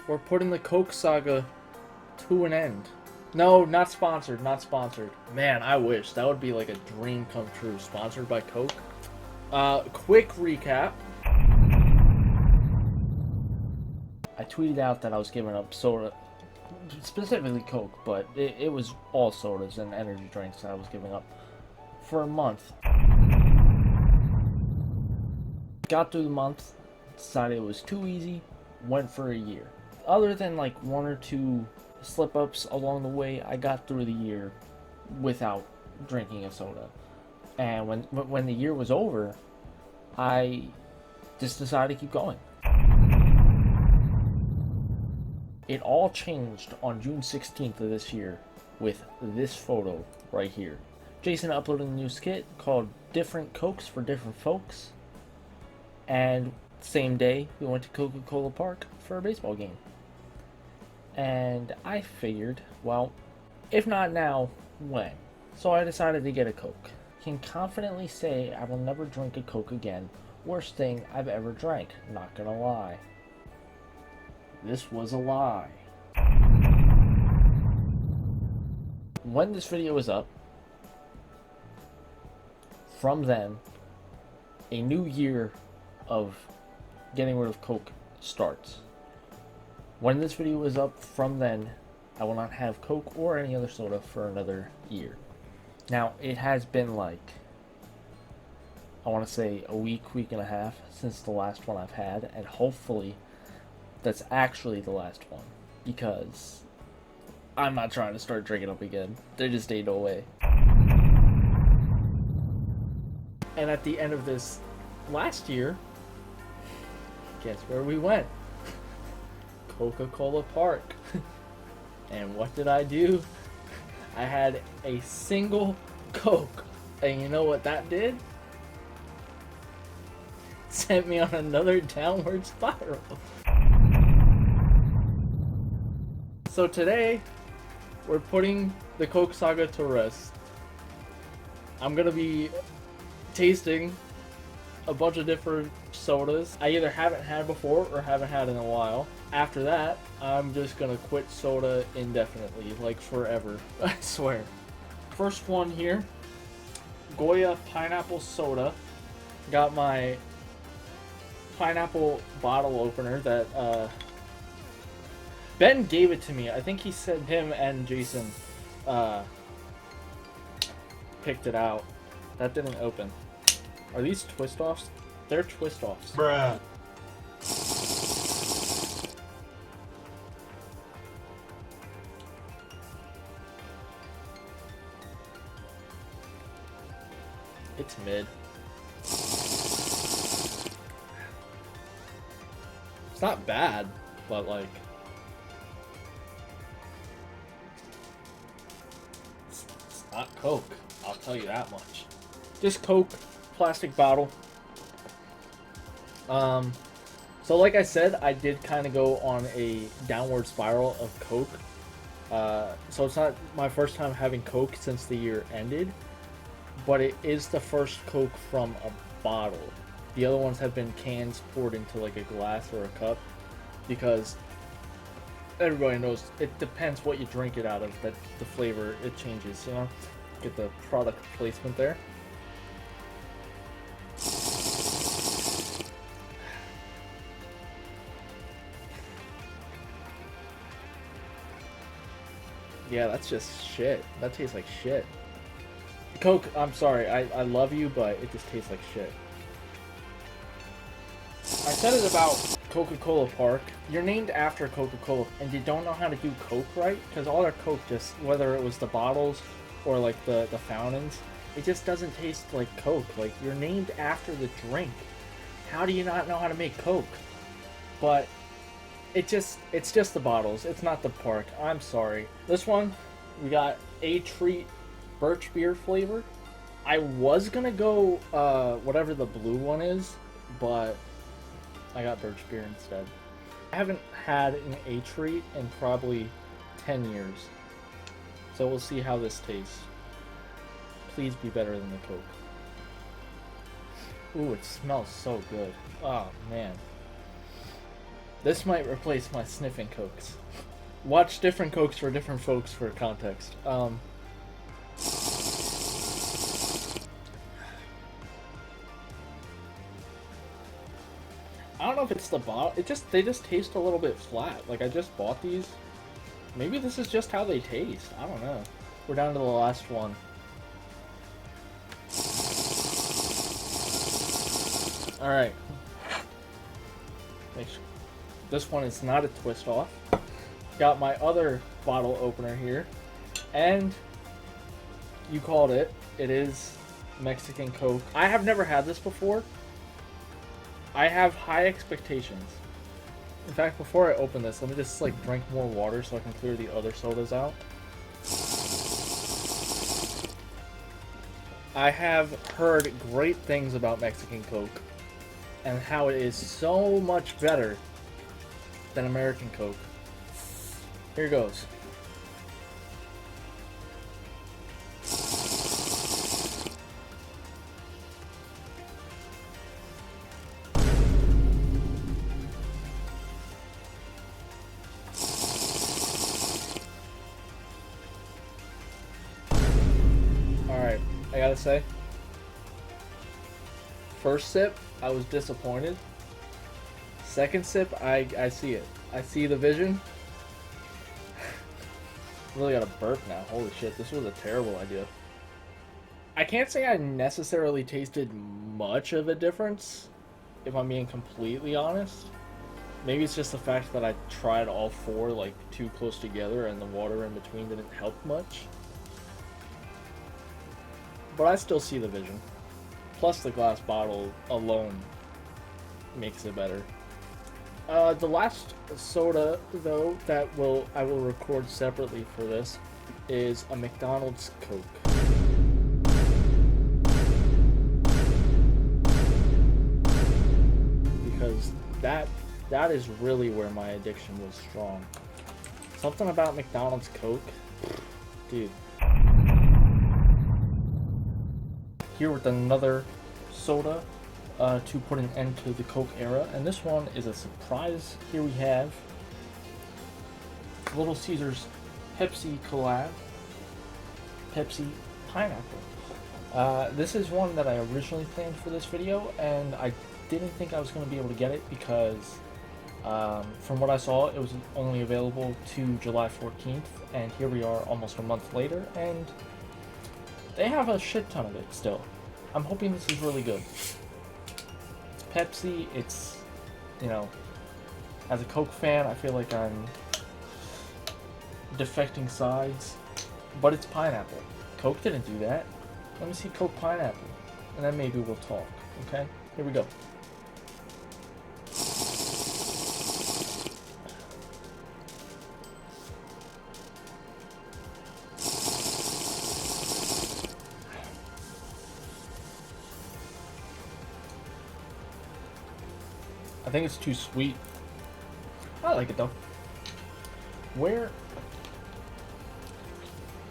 we're putting the Coke saga to an end. No, not sponsored, not sponsored. Man, I wish. That would be like a dream come true. Sponsored by Coke. Quick recap. I tweeted out that I was giving up soda, specifically Coke, but it was all sodas and energy drinks that I was giving up for a month. Got through the month, decided it was too easy, went for a year. Other than like one or two slip-ups along the way, I got through the year without drinking a soda. And when the year was over, I just decided to keep going. It all changed on June 16th of this year with this photo right here. Jason uploaded a new skit called Different Cokes for Different Folks. And same day, we went to Coca-Cola Park for a baseball game. And I figured, well, if not now, when? So I decided to get a Coke. Can confidently say I will never drink a Coke again. Worst thing I've ever drank, not gonna lie. This was a lie. When this video is up, from then, a new year of getting rid of Coke starts. When this video is up, from then, I will not have Coke or any other soda for another year. Now, it has been like, I want to say a week and a half since the last one I've had, and hopefully that's actually the last one, because I'm not trying to start drinking up again. There just ain't no way. And at the end of this last year, guess where we went? Coca-Cola Park. And what did I do? I had a single Coke. And you know what that did? Sent me on another downward spiral. So today, we're putting the Coke saga to rest. I'm gonna be tasting a bunch of different sodas I either haven't had before or haven't had in a while. After that, I'm just gonna quit soda indefinitely, like forever. I swear. First one here, Goya pineapple soda. Got my pineapple bottle opener that Ben gave it to me. I think he said him and Jason picked it out. That didn't open. Are these twist offs? They're twist offs. Bruh. It's mid. It's not bad, but like it's not Coke. I'll tell you that much. Just Coke, plastic bottle. So like I said, I did kind of go on a downward spiral of Coke. So it's not my first time having Coke since the year ended, but it is the first Coke from a bottle. The other ones have been cans poured into like a glass or a cup, because everybody knows it depends what you drink it out of, that the flavor, it changes, you know? Get the product placement there. Yeah, that's just shit. That tastes like shit. Coke, I'm sorry, I love you, but it just tastes like shit. I said it about Coca-Cola Park. You're named after Coca-Cola, and you don't know how to do Coke right? Because all their Coke just, whether it was the bottles or like the fountains, it just doesn't taste like Coke. Like, you're named after the drink. How do you not know how to make Coke? But it's just the bottles. It's not the park. I'm sorry. This one, we got a treat birch beer flavor. I was gonna go whatever the blue one is, but I got birch beer instead. I haven't had an A treat in probably 10 years. So we'll see how this tastes. Please be better than the Coke. Ooh, it smells so good. Oh man. This might replace my sniffing Cokes. Watch different Cokes for different folks for context. I don't know if it's the bottle. They just taste a little bit flat. Like I just bought these. Maybe this is just how they taste. I don't know. We're down to the last one. All right. This one is not a twist off. Got my other bottle opener here, and you called it. It is Mexican Coke. I have never had this before. I have high expectations. In fact, before I open this, let me just like drink more water so I can clear the other sodas out. I have heard great things about Mexican Coke and how it is so much better than American Coke. Here goes. Alright, I gotta say, first sip, I was disappointed. Second sip, I see it. I see the vision. Really got a burp now. Holy shit, this was a terrible idea. I can't say I necessarily tasted much of a difference, if I'm being completely honest. Maybe it's just the fact that I tried all four like too close together and the water in between didn't help much. But I still see the vision. Plus the glass bottle alone makes it better. The last soda, though, that I will record separately for this is a McDonald's Coke. Because that is really where my addiction was strong. Something about McDonald's Coke, dude. Here with another soda to put an end to the Coke era, and this one is a surprise. Here we have Little Caesars Pepsi collab, Pepsi Pineapple. This is one that I originally planned for this video, and I didn't think I was going to be able to get it because from what I saw, it was only available to July 14th, and here we are almost a month later, and they have a shit ton of it still. I'm hoping this is really good. It's Pepsi, it's, you know, as a Coke fan, I feel like I'm defecting sides, but it's pineapple. Coke didn't do that. Let me see Coke pineapple, and then maybe we'll talk, okay? Here we go. I think it's too sweet. I like it though. Where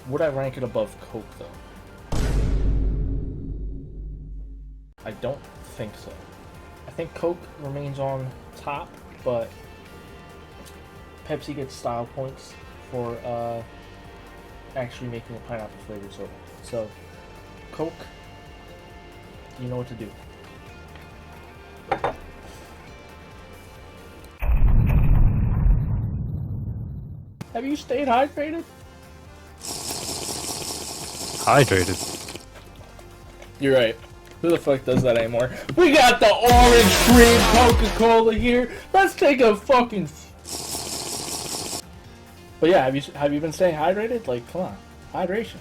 would I rank it above Coke though? I don't think so. I think Coke remains on top, but Pepsi gets style points for actually making a pineapple flavored soda. So, Coke, you know what to do. Have you stayed hydrated? Hydrated? You're right. Who the fuck does that anymore? We got the orange green Coca-Cola here. Let's take a fucking. But yeah, have you been staying hydrated? Like, come on, hydration.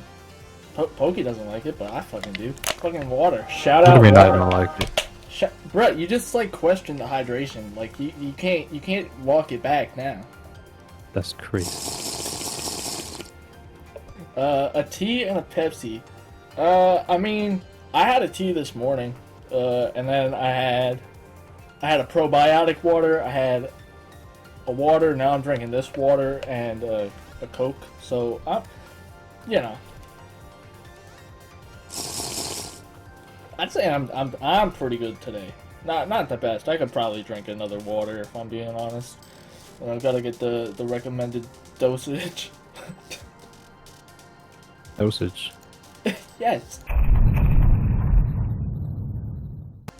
Pokey doesn't like it, but I fucking do. Fucking water. Shout out. What do you mean water. I don't like it? Brett, you just like question the hydration. Like you can't walk it back now. That's crazy. A tea and a Pepsi. I mean, I had a tea this morning, and then I had a probiotic water. I had a water. Now I'm drinking this water and a Coke. So you know, I'd say I'm pretty good today. Not the best. I could probably drink another water if I'm being honest. And I've got to get the recommended dosage. Dosage. Yes.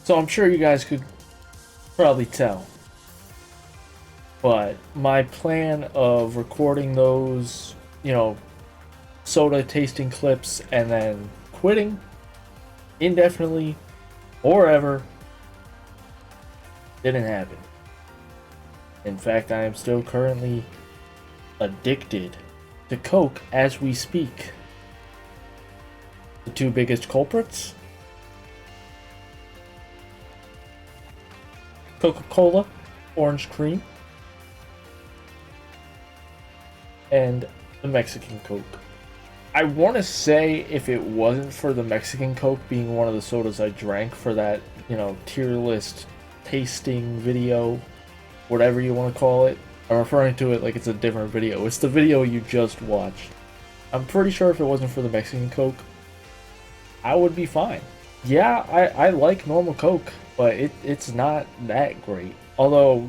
So I'm sure you guys could probably tell. But my plan of recording those, soda tasting clips and then quitting indefinitely or ever didn't happen. In fact, I am still currently addicted to Coke as we speak. The two biggest culprits: Coca-Cola Orange Cream and the Mexican Coke. I want to say if it wasn't for the Mexican Coke being one of the sodas I drank for that, tier list tasting video, whatever you want to call it. I'm referring to it like it's a different video. It's the video you just watched. I'm pretty sure if it wasn't for the Mexican Coke, I would be fine. Yeah, I like normal Coke, but it's not that great. Although,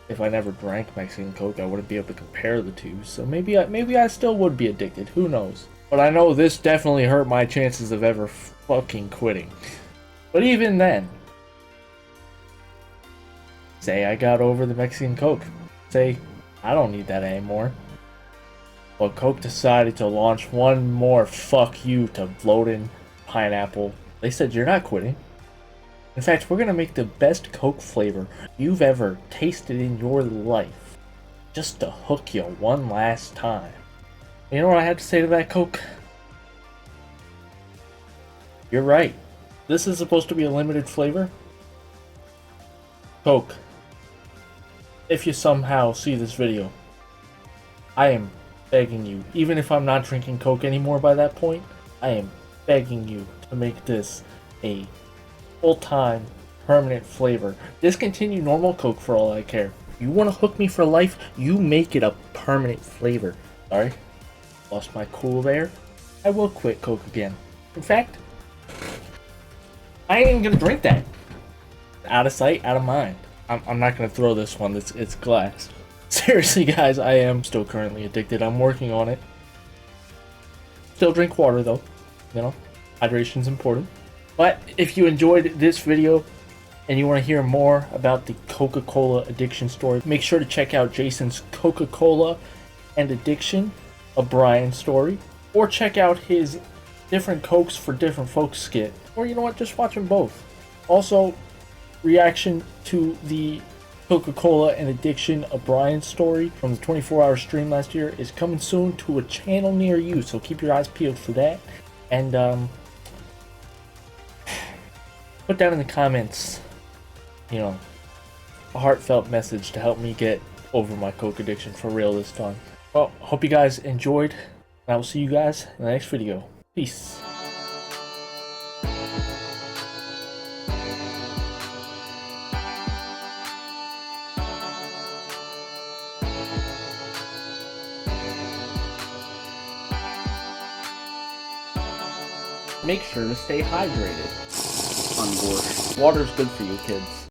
if I never drank Mexican Coke, I wouldn't be able to compare the two. So maybe I still would be addicted. Who knows? But I know this definitely hurt my chances of ever fucking quitting. But even then, say I got over the Mexican Coke. Say I don't need that anymore. But Coke decided to launch one more fuck you to Floatin' Pineapple. They said you're not quitting. In fact, we're gonna make the best Coke flavor you've ever tasted in your life, just to hook you one last time. You know what I had to say to that, Coke? You're right. This is supposed to be a limited flavor. Coke, if you somehow see this video, I am begging you, even if I'm not drinking Coke anymore by that point, I am begging you to make this a full-time permanent flavor. Discontinue normal Coke for all I care. You want to hook me for life? You make it a permanent flavor. Sorry, lost my cool there. I will quit Coke again. In fact, I ain't even gonna drink that. Out of sight, out of mind. I'm not gonna throw this one. It's glass. Seriously, guys, I am still currently addicted. I'm working on it. Still drink water though. Hydration's important. But if you enjoyed this video and you want to hear more about the Coca-Cola addiction story, make sure to check out Jason's Coca-Cola and Addiction, a Brian story, or check out his different Cokes for different folks skit, or you know what, just watch them both. Also, reaction to the Coca-Cola and Addiction, a Brian story from the 24-hour stream last year is coming soon to a channel near you, so keep your eyes peeled for that. And put down in the comments, a heartfelt message to help me get over my Coke addiction for real this time. Well, hope you guys enjoyed, and I will see you guys in the next video. Peace. Make sure to stay hydrated. Water's good for you, kids.